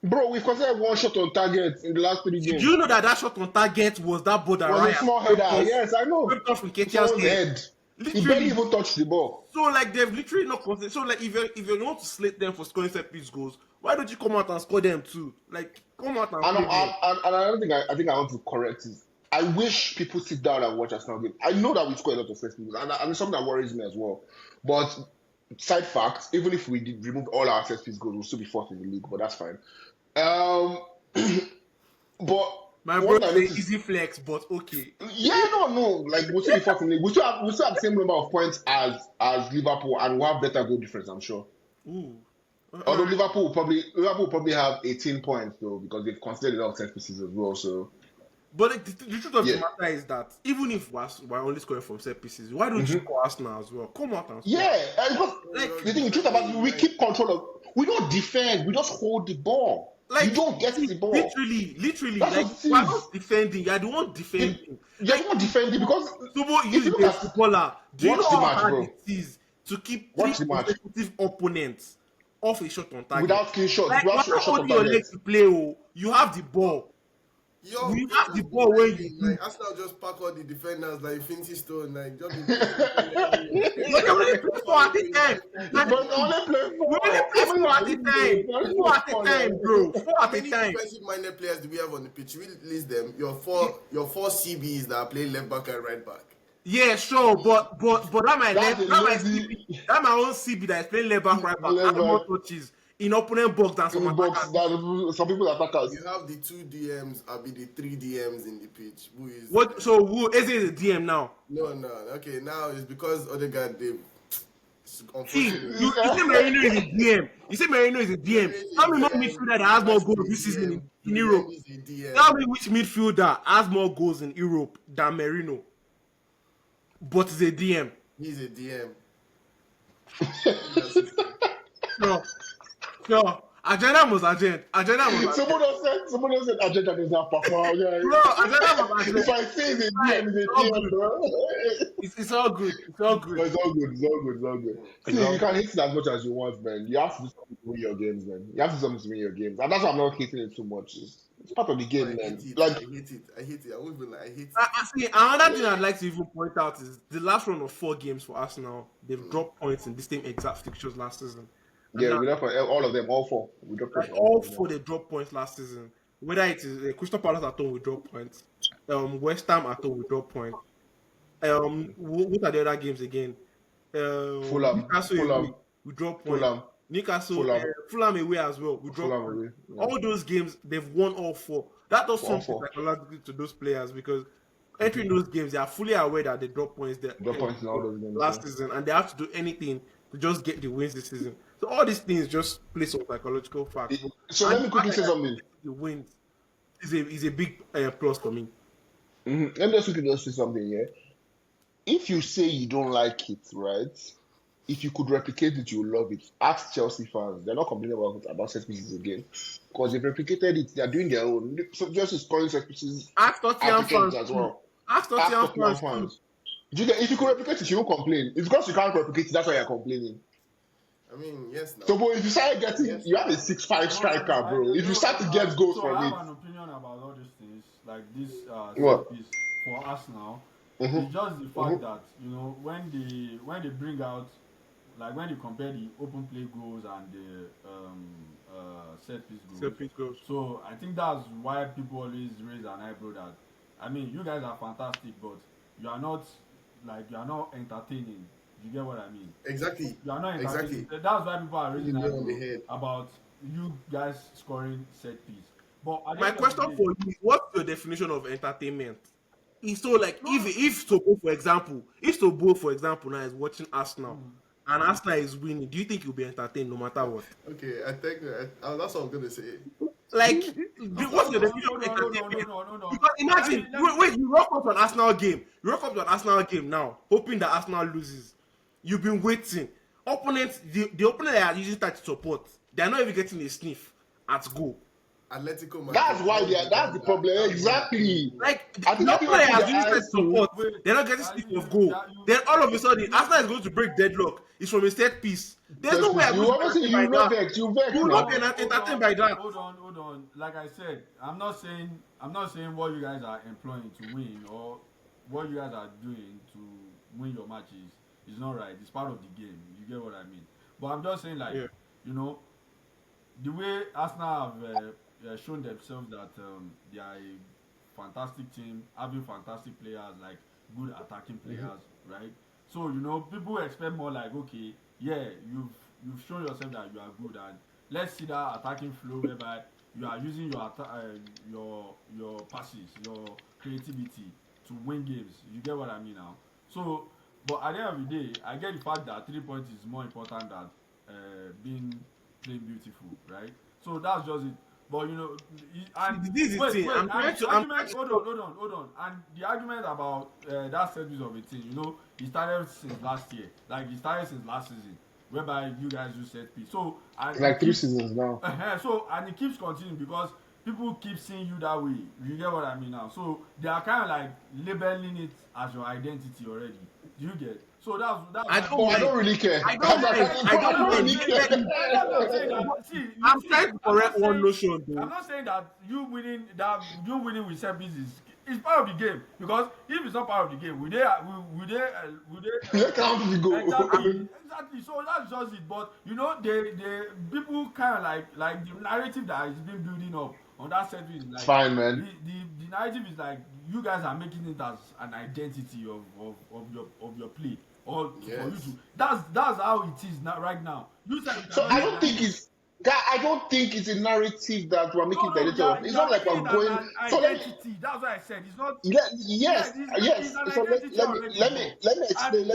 Bro, we've considered 1 shot on target in the last 3 games. Do you know that shot on target was that border It was a small header. Yes, I know. Ripped off from Someone's Ketia's head. head. He Literally. barely even touched the ball. So, like, they've literally not considered. So, like, if you want to slate them for scoring set-piece goals, why don't you come out and score them too? Like, come out and And play them. another thing I think I want to correct is I wish people sit down and watch Arsenal game. I know that we score a lot of set pieces, and it's something that worries me as well. But side fact, even if we did remove all our set piece goals, we'll still be 4th in the league, but that's fine. But My what bro I say noticed- easy flex, but okay. Yeah, no. Like we'll still be 4th in the league. We still have the same number of points as Liverpool, and we'll have better goal difference, I'm sure. Ooh. Although Liverpool will probably have 18 points though, because they've considered a lot of set pieces as well. So, But like, the truth of the Yeah. matter is that even if we're only scoring from set pieces, why don't you score Arsenal as well? Come out and score. yeah, because Like, the thing, the truth about it, we keep control of. We don't defend. We just hold the ball. you don't get the ball. Literally, That's like what it we're is. not defending. You're the one defending. You're not defending because Sobo if used you look a at footballer. Do you watch know the how match, hard bro. it is to keep 3 Watch the match consecutive opponents off a shot on target? without clean shots, Like without we're not shot on holding your target. leg to play. Oh, you have the ball. Yo, You have the ball when you do. like Arsenal just pack all the defenders like Infinity Stone, like just be But they only play 4 at a time. But only play We only play 4 at a time. 4 at a time, bro. 4 How at a many time. defensive-minded players do we have on the pitch? We list them. Your four CBs that are playing left back and right back. Yeah, sure, but that might That's a lazy- that my own CB that is playing left back, right back, Left and more back. touches in opponent box than some box attackers. that some people attack us. You have the 2 DMs, I'll be the 3 DMs in the pitch. Who is What? So who Eze is a DM now? No. Okay, now it's because Odegaard they See, unfortunately. you say Merino is a DM. You say Merino is a DM. Tell me what midfielder that has more goals this season in Europe. Is a DM. Tell me which midfielder has more goals in Europe than Merino, but is a DM. He's a DM. Sure. Agenda was agenda. Someone said agenda does not perform. Yeah. Bro, agenda was agenda. If I say it's a DM, it's a DM, bro. It's all good. It's all good. It's all good. See, you can hit it as much as you want, man. You have to do something to win your games, man. You have to do something to win your games. And that's why I'm not hitting it too much. It's part of the game, I man. hate it. Like, I hate it. I won't be like I hate it. See, another thing I'd like to even point out is the last run of 4 games for Arsenal. They've dropped points in the same exact fixtures last season. yeah, we dropped all of them, all 4. We dropped Like all 4, they dropped points last season. Whether it is Crystal Palace at home, we drop points. West Ham at home, we drop points. What are the other games again? Fulham, Newcastle away, we drop points. Fulham. Newcastle, Fulham away as well. We drop Fulham points. away, yeah. All those games, they've won all 4. That does All something 4. psychologically to those players because entering those games, they are fully aware that they drop points there Drop points in all those games, last yeah. season, and they have to do anything to just get the wins this season. So all these things just play some psychological facts. So let me quickly say something. The wins is a big plus for me. Let me just quickly say something here. If you say you don't like it, right? If you could replicate it, you will love it. Ask Chelsea fans. They're not complaining about set pieces again. Because they've replicated it. They're doing their own. So just scoring set pieces Ask Tottenham fans as well. Ask Tottenham fans. If you could replicate it, you won't complain. It's because you can't replicate it, that's why you're complaining. I mean, yes. No. So, but if you start getting, you have a 6'5" striker, bro. If you start to get goals from I it. have an opinion about all these things, like this What? set piece for Arsenal. Mhm. It's just the fact that when they bring out, like when you compare the open play goals and the set piece goals. So I think that's why people always raise an eyebrow that, I mean, you guys are fantastic, but you are not entertaining. You get what I mean? Exactly. You are not entertaining. Exactly. That's why people are raising You an nail on the eyebrow head. about you guys scoring set piece. But at the My end of question the day- for you is, what's your definition of entertainment? It's so like if Tobo, for example now is watching Arsenal and Arsenal is winning, do you think you'll be entertained no matter what? Okay, I think that's what I'm gonna say. Like, what's your definition of entertainment? Because imagine, you rock up to an Arsenal game now, hoping that Arsenal loses. You've been waiting. Opponents, the opponent they are using that to support, they're not even getting a sniff at goal. Atletico Madrid. That's why that's the problem. Exactly. Like, I the think opponent they are people using that to support, they're not getting sniff of goal. Then all of a sudden, Arsenal is going to break deadlock. It's from a set piece. There's no way I'm You going to obviously be entertained by that. vex. You You will not vex. be entertained by that. Hold on. Like I said, I'm not saying what you guys are employing to win or what you guys are doing to win your matches is not right. It's part of the game. You get what I mean? But I'm just saying, like, the way Arsenal have shown themselves that they are a fantastic team, having fantastic players, like good attacking players, right? So people expect more, like, okay, yeah, you've shown yourself that you are good, and let's see that attacking flow whereby you are using your passes, your creativity to win games. You get what I mean now? So, but at the end of the day, I get the fact that 3 points is more important than playing beautiful, right? So that's just it. But and This is the thing. I'm trying to. Hold on. And the argument about that service of a team, it started since last year. Like, it started since last season, whereby you guys use set piece. So and Like 3 seasons now. so and it keeps continuing because people keep seeing you that way. You get what I mean now? So they are kind of like labeling it as your identity already. Do you get? So that's I I don't really care. I don't really care. I'm saying that. See, I'm see, trying to I'm not correct one saying- notion, though. I'm not saying that you winning with set piece is part of the game, because if it's not part of the game, would they Let count the goal. exactly. So that's just it. But you know, they people kind of like the narrative that is being building up on that set piece. Like, It's fine, man. The narrative is like you guys are making it as an identity of your play, or for you to. That's how it is now right now. You said So I don't think it's a narrative that we're making the identity of. It's not like we're going. So identity. That's what I said. It's not. Yes. It's an So identity already, let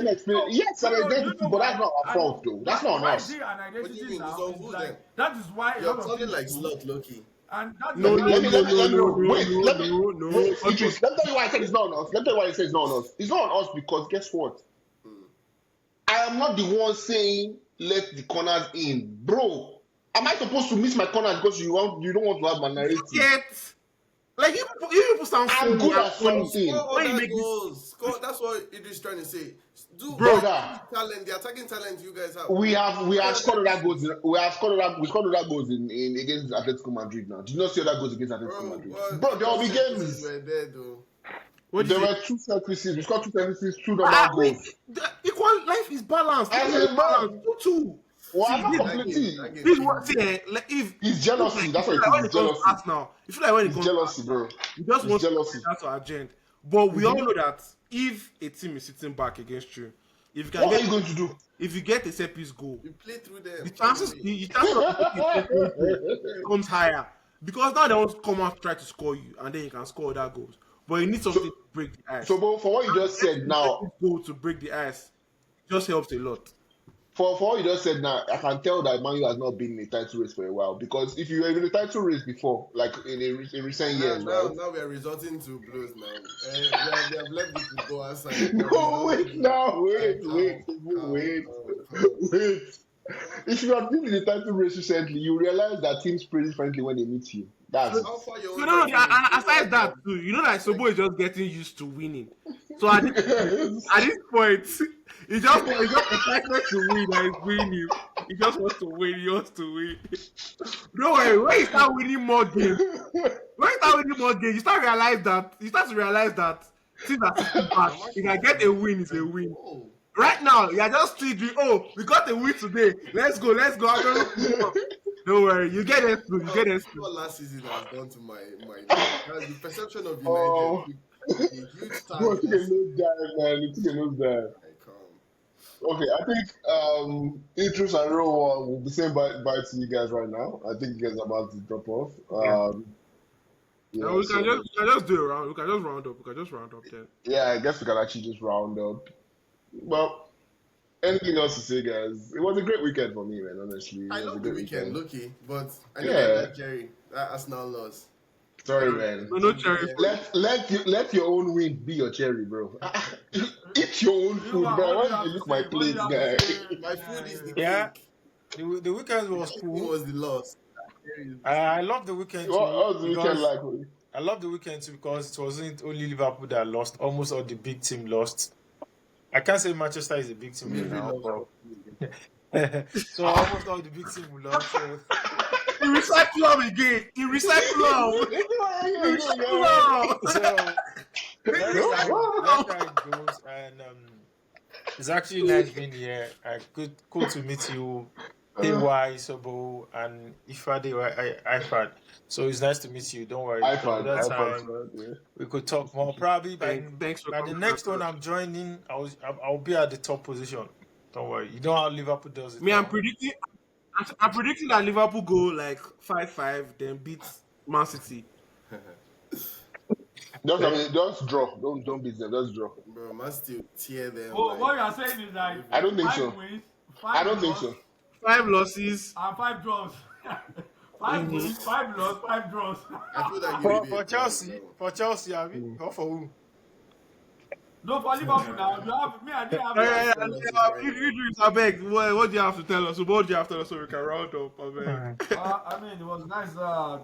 me explain. Yes, an identity, but that's not our fault, though. That's not on why us. is it an What do you identity mean? now? It's on It's who like, then? that is why a lot You're of sounding things like do. slut, Loki. And that's No. Wait, let me tell you Idris. Idris, let me tell you why I said it's not on us. Let me tell you why I said it's not on us. It's not on us because guess what? I am not the one saying let the corners in, bro. Am I supposed to miss my corners because you don't want to have my narrative? Yet, like you people sound I'm good at funny. something. Score When you other make goals. That's what Idris is trying to say. Do Brother. talent, the attacking talent you guys have. We have scored other goals. We scored other goals in against Atletico Madrid now. Did you not see other goals against Atletico Madrid? Bro, there will be games. Were there though. There were 2 set pieces. We scored 2 set pieces, 2 normal goals. Equal life is balanced. I said, bro. Two. Well, I'm not That completely. game This what like if It's jealousy. That's what it when is. it comes to us now, you feel like when it It's comes jealousy, bro. you just It's want jealousy. to that's our agenda. But we all know that if a team is sitting back against you, if you can What are get you going to do? if you get a set piece goal, You play through them. the chances of comes higher because now they won't come out try to score you and then you can score other goals. But you need something to break the ice. So, but for what you just said now, goal to break the ice just helps a lot. for what you just said now, I can tell that Man U has not been in a title race for a while. Because if you were in a title race before, like in recent years, right? Now we are resorting to blows now. We have left the football aside. No, wait now, wait. If you have been in the title race recently, you realize that teams play differently when they meet you. That's it. How far your So own no, title and is? aside that too, you know that Sobo is just getting used to winning. So at this point, he just excited to win and he's winning. He just wants to win. He wants to win. Don't worry. When you start winning more games, you start to realize that things are sitting back. If I get a win, it's a win. Oh. Right now, you're just still doing. Oh, we got a win today. Let's go. Don't worry. You get it. You get it. What last season has done to my the perception of United. A huge time. Bro, took a nose dive, man. It took a nose dive. Okay, I think Idris and Rowan will be saying bye to you guys right now. I think you guys are about to drop off. No, we can just do a round. We can just round up then. Yeah, I guess we can actually just round up. Well, anything else to say, guys? It was a great weekend for me, man. Honestly, I it was a love the great weekend, Loki, but I know Yeah. that Jerry, that Arsenal loss. Sorry, man. No cherry. Let your own win be your cherry, bro. Eat your own food, bro. Why did you look my plate, guy? My food is the Yeah. cake. The weekend was It cool. was the loss. I love the weekend too. What was the weekend because- like? I love the weekend too because it wasn't only Liverpool that lost. Almost all the big team lost. I can't say Manchester is a big team right now, but so almost all the big team lost. So He recycle them again. He recycle them. so that's how it goes. And it's actually nice being here. Cool to meet you, AY, Sobo, and Ifad. So it's nice to meet you. Don't worry. Another time we could talk more. Probably by the next one I'm joining, I'll be at the top position. Don't worry. You know how Liverpool does it. I'm predicting that Liverpool go like 5-5, then beat Man City. Just draw. Don't beat them. Just draw. Bro, man still tear them. Oh, what you are saying is like I don't think 5 so. wins, I don't think draws, so. 5 losses. and 5 draws. 5 wins, 5 losses, 5 draws. I feel that For Chelsea, I mean, or for who? No, for Liverpool now, you have me. I didn't have Yeah, that. Idris, I beg. What do you have to tell us? What do you have to tell us so we can round up? I beg. I mean, it was nice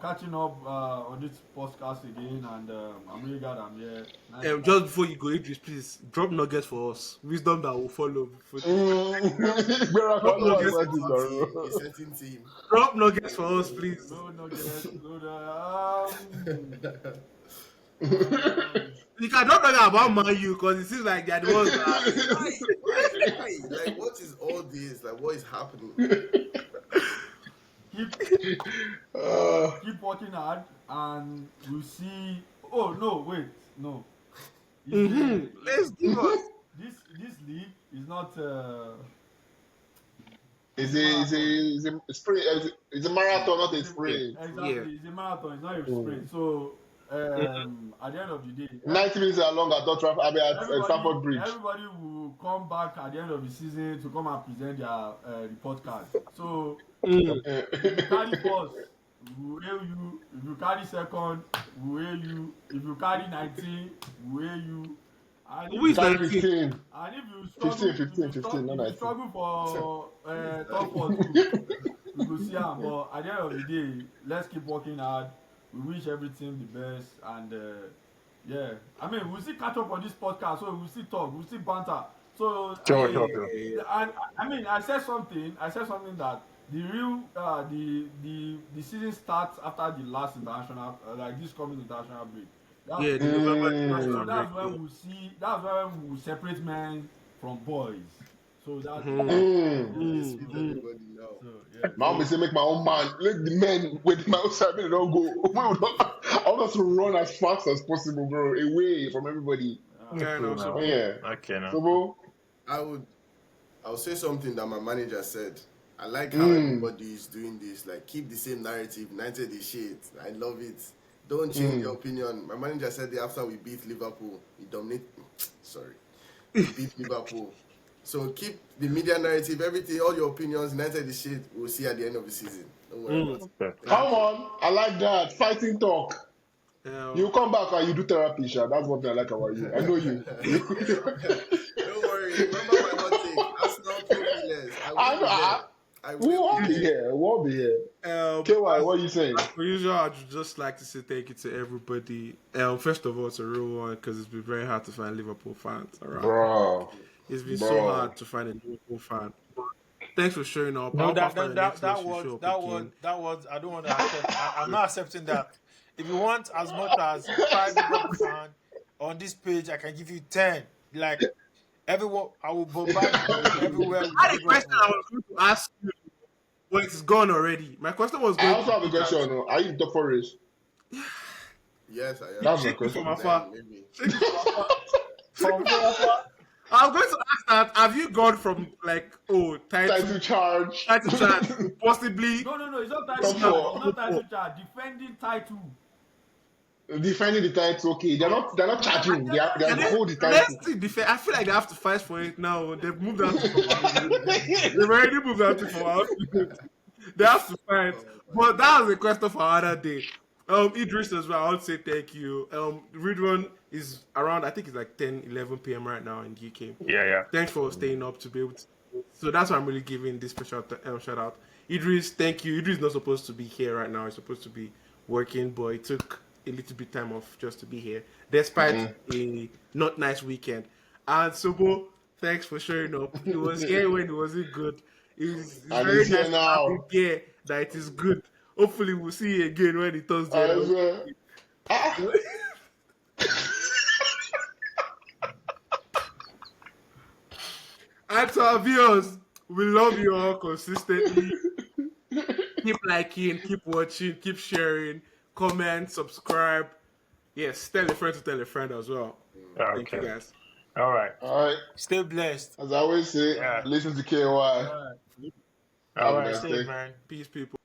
catching up on this podcast again, and I'm really glad I'm here. Nice. Just before you go, Idris, please drop nuggets for us. Wisdom that will follow. Better Drop follow nuggets. us, A certain team. Drop nuggets for us, please. No, get You can drop nuggets about Man U because it seems like they're the ones that. Like, what is all this? Like, what is happening? keep working hard, and we'll see. Oh no, wait, no. Let's give us. This league is not. It's a sprint. It's a marathon, not a sprint. Exactly, Yeah. it's a marathon. It's not a sprint. So at the end of the day, 90 minutes are long at at Stamford Bridge. Everybody will come back at the end of the season to come and present their report card. So if you carry first, we hail you. If you carry second, we hail you. If you carry 19, we hail you. And Who is Carry 19? 15. And if you struggle, 15, not if 19. you struggle for top four too, we will see am. But at the end of the day, let's keep working hard. We wish everything the best, and yeah, I mean, we'll still catch up on this podcast, so we'll still talk, we'll still banter. So I mean, I said something that the real the season starts after the last international, like this coming international break. Yeah, the November So international that's break. when we'll see. That's when we'll separate men from boys. So that's Everybody know. so yeah. Now me say make my own man. Let the men with my own side they don't go. I want us to run as fast as possible, bro, away from everybody. Yeah, no, so- Yeah. Okay, now. So, bro, I'll say something that my manager said. I like how everybody is doing this. Like, keep the same narrative. United is shit. I love it. Don't change your opinion. My manager said that after we beat Liverpool, we dominate. Sorry, we beat Liverpool. So keep the media narrative, everything, all your opinions. United is shit. We'll see at the end of the season. Don't worry about it. come on. I like that. Fighting talk. You come back and you do therapy, Sha. That's what I like about you. I know you. Don't worry. Remember my hot take. Arsenal trophy-less. I know. We'll all be here. We'll all be here. KY, what are you saying? For usual, I'd just like to say thank you to everybody. First of all, it's a real one because it's been very hard to find Liverpool fans around. Bro. It's been so hard to find a Liverpool fan. Thanks for showing up. No, I'll that find the next match you show up again. was. I don't want to accept. I'm not accepting that. If you want as much as 5 Liverpool fans on this page, I can give you 10. Like everyone, I will bombard you everywhere. I had a question I was going to ask you, but it's gone already. My question was I going also have a question. Are you the top 4 race? Yes, I am. That's my from question. afar. Maybe. I was going to ask that. Have you gone from title Title charge. to possibly? No, it's not Top title charge. four. It's not title charge. Defending title. Defending the title, okay. They're not charging. They hold the Let's title. see. I feel like they have to fight for it now. They've moved out to They've already moved out to They have to fight. But that was a question for another day. Idris as well, I would say thank you. Ridwan is around, I think it's like 10, 11 p.m. right now in the UK. Yeah. Thanks for staying up to be able to. So that's why I'm really giving this special shout out. Idris, thank you. Idris is not supposed to be here right now. He's supposed to be working, but it took a little bit time off just to be here, despite a not nice weekend. And Sobo, thanks for showing up. He was here when it wasn't good. It's And very he's here nice now. to hear that it is good. Hopefully, we'll see you again when it turns I down. swear. And to our viewers, we love you all consistently. Keep liking, keep watching, keep sharing, comment, subscribe. Yes, tell a friend to tell a friend as well. Thank you Okay. guys. All right. All right. Stay blessed. As I always say, Yeah. listen to KY. All Have a right. nice Stay, day. man. Peace, people.